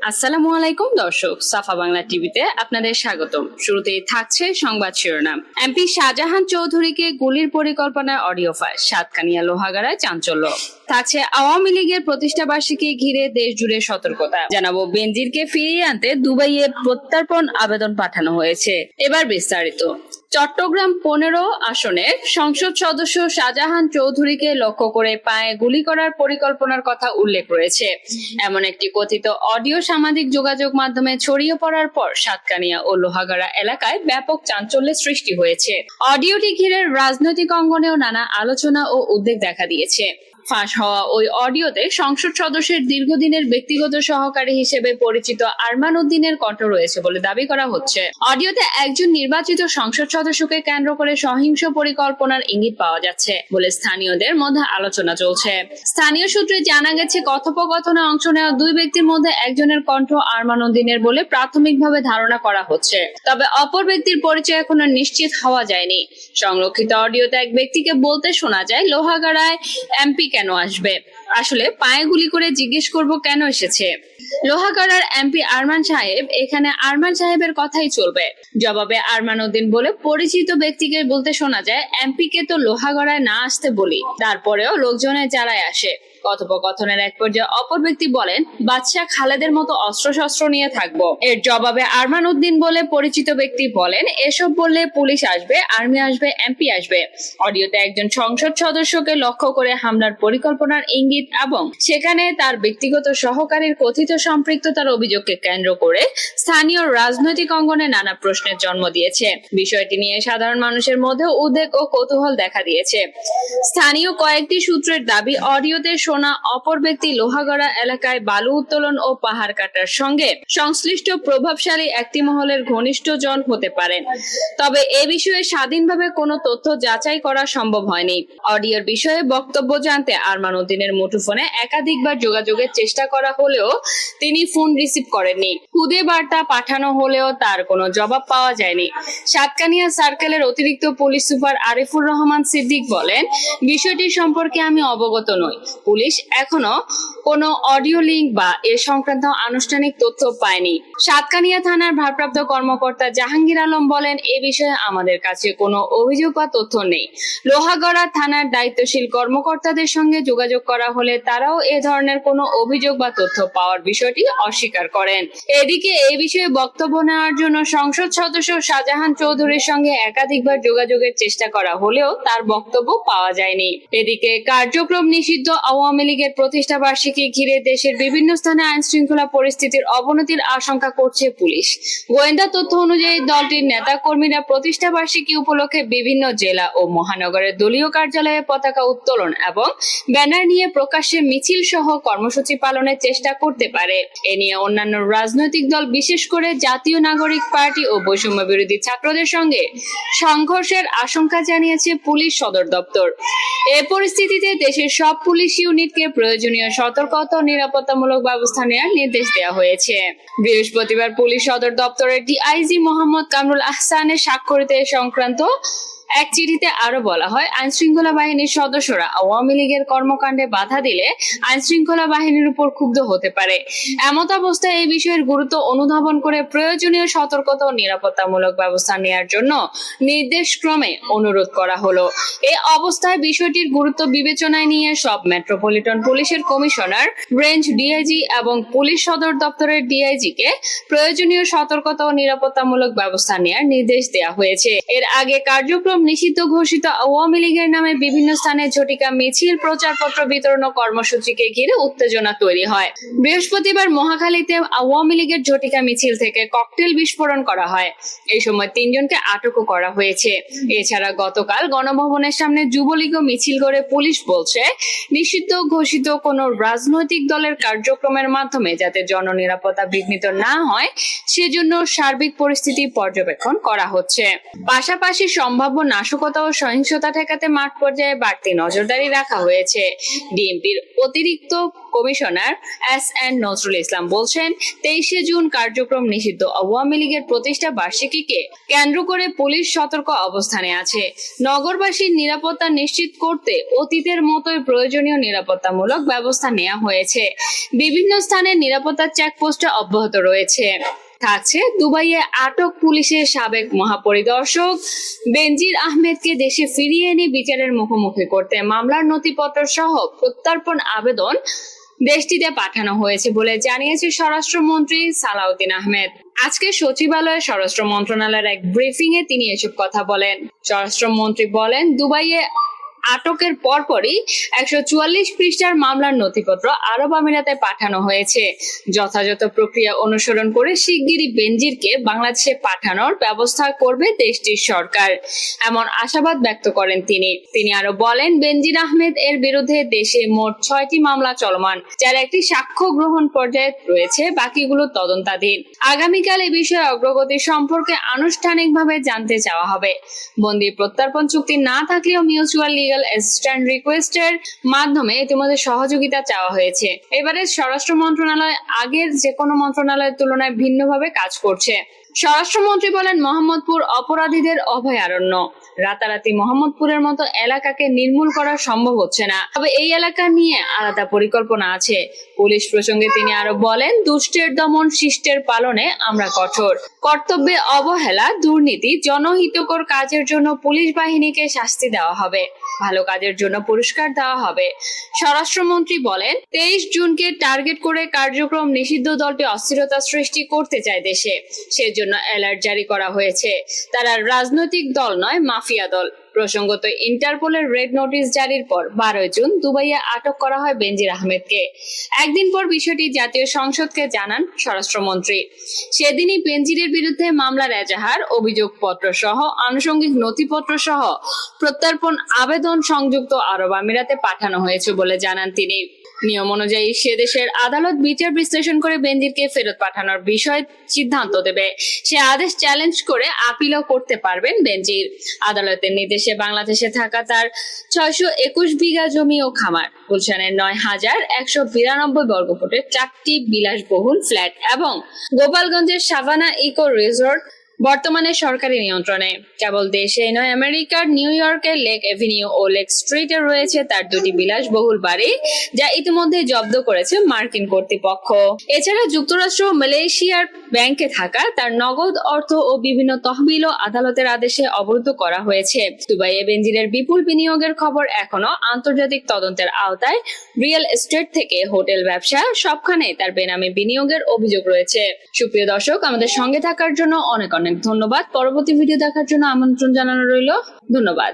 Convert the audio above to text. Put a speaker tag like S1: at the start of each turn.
S1: আসসালামু আলাইকুম দর্শক, সাফা বাংলা টিভিতে আপনাদের স্বাগতম। শুরুতেই থাকছে সংবাদ শিরোনাম। এমপি শাহজাহান চৌধুরীকে গুলির পরিকল্পনার অডিও ফাইল, সাতকানিয়া লোহাগাড়ায় চাঞ্চল্য। থাকছে আওয়ামী লীগের প্রতিষ্ঠা বার্ষিকী ঘিরে দেশ জুড়ে সতর্কতা। জানাবো বেনজিরকে ফিরিয়ে আনতে দুবাইয়ে প্রত্যর্পণ আবেদন পাঠানো হয়েছে। এবার বিস্তারিত। চট্টগ্রাম 15 আসনের সংসদ সদস্য শাহজাহান চৌধুরীকে লক্ষ্য করে পায়ে গুলি করার পরিকল্পনার কথা উল্লেখ রয়েছে। এমন একটি কথিত অডিও সামাজিক যোগাযোগ মাধ্যমে ছড়িয়ে পড়ার পর সাতকানিয়া ও লোহাগাড়া এলাকায় ব্যাপক চাঞ্চল্যের সৃষ্টি হয়েছে। অডিওটি ঘিরে রাজনৈতিক অঙ্গনেও নানা আলোচনা ও উদ্বেগ দেখা দিয়েছে। ফাঁস হওয়া ওই অডিওতে সংসদ সদস্যের দীর্ঘদিনের ব্যক্তিগত সহকারী হিসেবে পরিচিত আরমান উদ্দিনের কণ্ঠ রয়েছে বলে দাবি করা হচ্ছে। অডিওতে একজন নির্বাচিত সংসদ সদস্যকে কেন্দ্র করে সহিংস পরিকল্পনার ইঙ্গিত পাওয়া যাচ্ছে বলে স্থানীয়দের মধ্যে আলোচনা চলছে। স্থানীয় সূত্রে জানা গেছে, কথোপকথনে অংশ নেওয়া দুই ব্যক্তির মধ্যে একজনের কণ্ঠ আরমান উদ্দিনের বলে প্রাথমিকভাবে ধারণা করা হচ্ছে। তবে অপর ব্যক্তির পরিচয় এখনো নিশ্চিত হওয়া যায়নি। সংরক্ষিত অডিওতে এক ব্যক্তিকে বলতে শোনা যায়, লোহাগাড়ায় এমপি কেন আসবে? আসলে পায়ে গুলি করে জিজ্ঞেস করব কেন এসেছে। লোহাগাড়ার এমপি আরমান সাহেব, এখানে আরমান সাহেবের কথাই চলবে। জবাবে আরমান উদ্দিন বলে পরিচিত ব্যক্তিকে বলতে শোনা যায়, এমপি কে তো লোহাগাড়ায় না আসতে বলি, তারপরেও লোকজনের যারাই আসে। কথোপকথনের এক পর্যায়ে অপর ব্যক্তি বলেন, বাদশা খালেদের মতো অস্ত্রশস্ত্র নিয়ে থাকবো। এর জবাবে আরমান উদ্দিন বলে পরিচিত ব্যক্তি বলেন, এসব বললে পুলিশ আসবে, আর্মি আসবে, এমপি আসবে। অডিওতে একজন সংসদ সদস্যকে লক্ষ্য করে হামলার পরিকল্পনার ইঙ্গিত এবং সেখানে তার ব্যক্তিগত সহকারীর কথিত সম্পৃক্ততার অভিযোগকে কেন্দ্র করে স্থানীয় রাজনৈতিক অঙ্গনে নানা প্রশ্নের জন্ম দিয়েছে। বিষয়টি নিয়ে সাধারণ মানুষের মধ্যে উদ্বেগ ও কৌতূহল দেখা দিয়েছে। স্থানীয় কয়েকটি সূত্রের দাবি, অডিওতে শোনা অপর ব্যক্তি লোহাগাড়া এলাকায় বালু উত্তোলন ও পাহাড় কাটার সঙ্গে সংশ্লিষ্ট প্রভাবশালী একটি মহলের ঘনিষ্ঠ জন হতে পারেন। তবে এ বিষয়ে স্বাধীনভাবে কোনো তথ্য যাচাই করা সম্ভব হয়নি। অডিওর বিষয়ে বক্তব্য জানতে আরমান উদ্দিনের মুঠোফোনে একাধিকবার যোগাযোগের চেষ্টা করা হলেও তিনি ফোন রিসিভ করেননি। খুদে বার্তা পাঠানো হলেও তার কোনো জবাব পাওয়া যায়নি। সাতকানিয়া সার্কেলের অতিরিক্ত পুলিশ সুপার আরিফুর রহমান সিদ্দিক বলেন, বিষয়টি সম্পর্কে আমি অবগত নই। পুলিশ এখনো কোনো অডিও লিঙ্ক বা এ সংক্রান্ত আনুষ্ঠানিক তথ্য পায়নি। সাতকানিয়া থানার ভারপ্রাপ্ত কর্মকর্তা জাহাঙ্গীর আলম বলেন, এ বিষয়ে আমাদের কাছে কোনো অভিযোগ বা তথ্য নেই। লোহাগাড়া থানার দায়িত্বশীল কর্মকর্তাদের সঙ্গে যোগাযোগ করা হলে তারাও এ ধরনের কোনো অভিযোগ বা তথ্য পাওয়ার বিষয়টি অস্বীকার করেন। এদিকে এই বিষয়ে বক্তব্য নেওয়ার জন্য সংসদ সদস্য শাহজাহান চৌধুরীর সঙ্গে একাধিকবার যোগাযোগের চেষ্টা করা হলেও তার বক্তব্য পাওয়া যায়নি। এদিকে কার্যক্রম নিষিদ্ধ আওয়ামী লীগের প্রতিষ্ঠা বার্ষিকী ঘিরে দেশের বিভিন্ন স্থানে আইন শৃঙ্খলা পরিস্থিতির অবনতির আশঙ্কা করছে পুলিশ। গোয়েন্দা তথ্য অনুযায়ী দলটির নেতা কর্মীরা প্রতিষ্ঠা বার্ষিকী উপলক্ষে বিভিন্ন জেলা ও মহানগরের দলীয় কার্যালয়ে পতাকা উত্তোলন এবং ব্যানার নিয়ে প্রকাশ্যে মিছিল সহ কর্মসূচি পালনের চেষ্টা করতে পারে। এ নিয়ে অন্যান্য রাজনৈতিক দল, বিশেষ করে জাতীয় নাগরিক পার্টি ও বৈষম্য বিরোধী ছাত্রদের সঙ্গে সংঘর্ষের আশঙ্কা জানিয়েছে পুলিশ সদর দপ্তর। এ পরিস্থিতিতে দেশের সব পুলিশ ইউনিটকে প্রয়োজনীয় সতর্কতা ও নিরাপত্তামূলক ব্যবস্থা নেওয়ার নির্দেশ দেওয়া হয়েছে। বৃহস্পতিবার পুলিশ সদর দপ্তরের ডিআইজি মোহাম্মদ কামরুল আহসানের স্বাক্ষরিত এ সংক্রান্ত এক চিঠিতে আরো বলা হয়, আইন শৃঙ্খলা বাহিনীর সদস্যরা আওয়ামী লীগের কর্মকাণ্ডে বাধা দিলে আইন শৃঙ্খলা বাহিনীর উপর ক্ষুব্ধ হতে পারে। এমত অবস্থায় এই বিষয়ের গুরুত্ব অনুধাবন করে প্রয়োজনীয় সতর্কতা ও নিরাপত্তামূলক ব্যবস্থা নেওয়ার জন্য নির্দেশক্রমে অনুরোধ করা হলো। এই অবস্থায় বিষয়টির গুরুত্ব বিবেচনায় নিয়ে সব মেট্রোপলিটন পুলিশের কমিশনার, রেঞ্জ ডিআইজি এবং পুলিশ সদর দপ্তরের ডিআইজি কে প্রয়োজনীয় সতর্কতা ও নিরাপত্তামূলক ব্যবস্থা নেওয়ার নির্দেশ দেওয়া হয়েছে। এর আগে কার্যক্রম নিষিদ্ধ ঘোষিত আওয়ামী লীগের নামে বিভিন্ন স্থানে ঝটিকা মিছিল, প্রচারপত্র বিতরণ ও কর্মসূচিকে ঘিরে উত্তেজনা তৈরি হয়। বৃহস্পতিবার মহাখালীতে আওয়ামী লীগের ঝটিকা মিছিল থেকে ককটেল বিস্ফোরণ করা হয়। এই সময় 3 জনকে আটকও করা হয়েছে। এছাড়া গতকাল গণভবনের সামনে যুবলীগও মিছিল করে পুলিশ বলছে, নিষিদ্ধ ঘোষিত কোন রাজনৈতিক দলের কার্যক্রমের মাধ্যমে যাতে জননিরাপত্তা বিঘ্নিত না হয় সেজন্য সার্বিক পরিস্থিতি পর্যবেক্ষণ করা হচ্ছে। পাশাপাশি সম্ভাব্য নাশকতা ও সহিংসতা ঠেকাতে মাঠ পর্যায়ে বাড়তি নজরদারি রাখা হয়েছে। ডিএমপির অতিরিক্ত কমিশনার এস.এন. নজরুল ইসলাম বলছেন, 23শে জুন কার্যক্রম নিষিদ্ধ আওয়ামী লীগের প্রতিষ্ঠা বার্ষিকীকে কেন্দ্র করে পুলিশ সতর্ক অবস্থানে আছে। নগরবাসীর নিরাপত্তা নিশ্চিত করতে অতীতের মতোই প্রয়োজনীয় নিরাপত্তামূলক ব্যবস্থা নেওয়া হয়েছে। বিভিন্ন স্থানে নিরাপত্তা চেকপোস্ট অব্যাহত রয়েছে। থাকছে দুবাইয়ে আটক পুলিশের সাবেক মহাপরিদর্শক বেনজির আহমেদকে দেশে ফিরিয়ে এনে বিচারের মুখোমুখি করতে মামলার নথিপত্র সহ প্রত্যর্পণ আবেদন দেশটিতে পাঠানো হয়েছে বলে জানিয়েছে স্বরাষ্ট্রমন্ত্রী সালাউদ্দিন আহমেদ। আজকে সচিবালয়ে স্বরাষ্ট্র মন্ত্রণালয়ের এক ব্রিফিং এ তিনি এসব কথা বলেন। স্বরাষ্ট্রমন্ত্রী বলেন, দুবাইয়ে আটকের পরপরই 144 পৃষ্ঠার মামলার নথিপত্র আরব আমিরাতে পাঠানো হয়েছে। যথাযথ প্রক্রিয়া অনুসরণ করে শিগগিরই বেনজিরকে বাংলাদেশে পাঠানোর ব্যবস্থা করবে দেশটির সরকার, এমন আশাবাদ ব্যক্ত করেন তিনি আরো বলেন, বেনজির আহমেদ এর বিরুদ্ধে দেশে মোট 6টি মামলা চলমান, যার একটি সাক্ষ্য গ্রহণ পর্যায়ে রয়েছে, বাকিগুলো তদন্তাধীন। আগামীকাল এ বিষয়ে অগ্রগতি সম্পর্কে আনুষ্ঠানিকভাবে জানতে চাওয়া হবে। বন্দী প্রত্যর্পণ চুক্তি না থাকলেও মিউচুয়াল লিগাল অ্যাসিস্ট্যান্ট রিকোয়েস্টের মাধ্যমে ইতিমধ্যে সহযোগিতা চাওয়া হয়েছে। এবারে স্বরাষ্ট্র মন্ত্রণালয় আগের যে কোনো মন্ত্রণালয়ের তুলনায় ভিন্নভাবে কাজ করছে। স্বরাষ্ট্রমন্ত্রী বলেন, মোহাম্মদপুর অপরাধীদের অভয়ারণ্য। রাতারাতি মোহাম্মদপুরের মতো এলাকাকে নির্মূল করা সম্ভব হচ্ছে না, তবে এই এলাকা নিয়ে আলাদা পরিকল্পনা আছে। পুলিশ প্রসঙ্গে তিনি আরো বলেন, দুষ্টের দমন শিষ্টের পালনে আমরা কঠোর। কর্তব্যে অবহেলা, দুর্নীতি, জনহিতকর কাজের জন্য পুলিশ বাহিনীকে শাস্তি দেওয়া হবে, ভালো কাজের জন্য পুরস্কার দেওয়া হবে। স্বরাষ্ট্রমন্ত্রী বলেন, 23 জুনকে টার্গেট করে কার্যক্রম নিষিদ্ধ দলটি অস্থিরতা সৃষ্টি করতে চায় দেশে, সেজন্য অ্যালার্ট জারি করা হয়েছে। তারা রাজনৈতিক দল নয়, মাফিয়া দল। প্রসঙ্গত, ইন্টারপোলের রেড নোটিশ জারির পর 12 জুন দুবাইয়ে আটক করা হয় বেনজির আহমেদকে। একদিন পর বিষয়টি জাতীয় সংসদকে জানান স্বরাষ্ট্রমন্ত্রী। সেদিনই বেনজিরের বিরুদ্ধে মামলার এজাহার, অভিযোগপত্র সহ আনুষঙ্গিক নথিপত্র সহ প্রত্যর্পণ আবেদন সংযুক্ত আরব আমিরাতে পাঠানো হয়েছে বলে জানান তিনি। নিয়ম অনুযায়ী সে দেশের আদালত বিচার বিশ্লেষণ করে বেনজিরকে ফেরত পাঠানোর বিষয়ে সিদ্ধান্ত দেবে। সে আদেশ চ্যালেঞ্জ করে আপিলও করতে পারবেন বেনজির। আদালতের নির্দেশে বাংলাদেশে থাকা তার 621 বিঘা জমি ও খামার, গুলশানের 9192 বর্গফুটের 4টি বিলাসবহুল ফ্ল্যাট এবং গোপালগঞ্জের সাভানা ইকো রিসোর্ট বর্তমানে সরকারি নিয়ন্ত্রণে। কেবল দেশে নয়, আমেরিকার নিউ ইয়র্কের লেক এভিনিউ ও লেক স্ট্রিটে রয়েছে তার 2টি বিলাসবহুল বাড়ি, যা ইতিমধ্যে জব্দ করেছে মার্কিন কর্তৃপক্ষ। এছাড়া যুক্তরাষ্ট্র ও মালয়েশিয়ার ব্যাংকে থাকা তার নগদ অর্থ ও বিভিন্ন তহবিলও আদালতের আদেশে অবরুদ্ধ করা হয়েছে। দুবাইয়ে বেনজিরের বিপুল বিনিয়োগের খবর এখনো আন্তর্জাতিক তদন্তের আওতায়। রিয়েল এস্টেট থেকে হোটেল ব্যবসা, সবখানে তার বেনামে বিনিয়োগের অভিযোগ রয়েছে। সুপ্রিয় দর্শক, আমাদের সঙ্গে থাকার জন্য অনেক অনেক ধন্যবাদ। পরবর্তী ভিডিও দেখার জন্য আমন্ত্রণ জানানো রইল। ধন্যবাদ।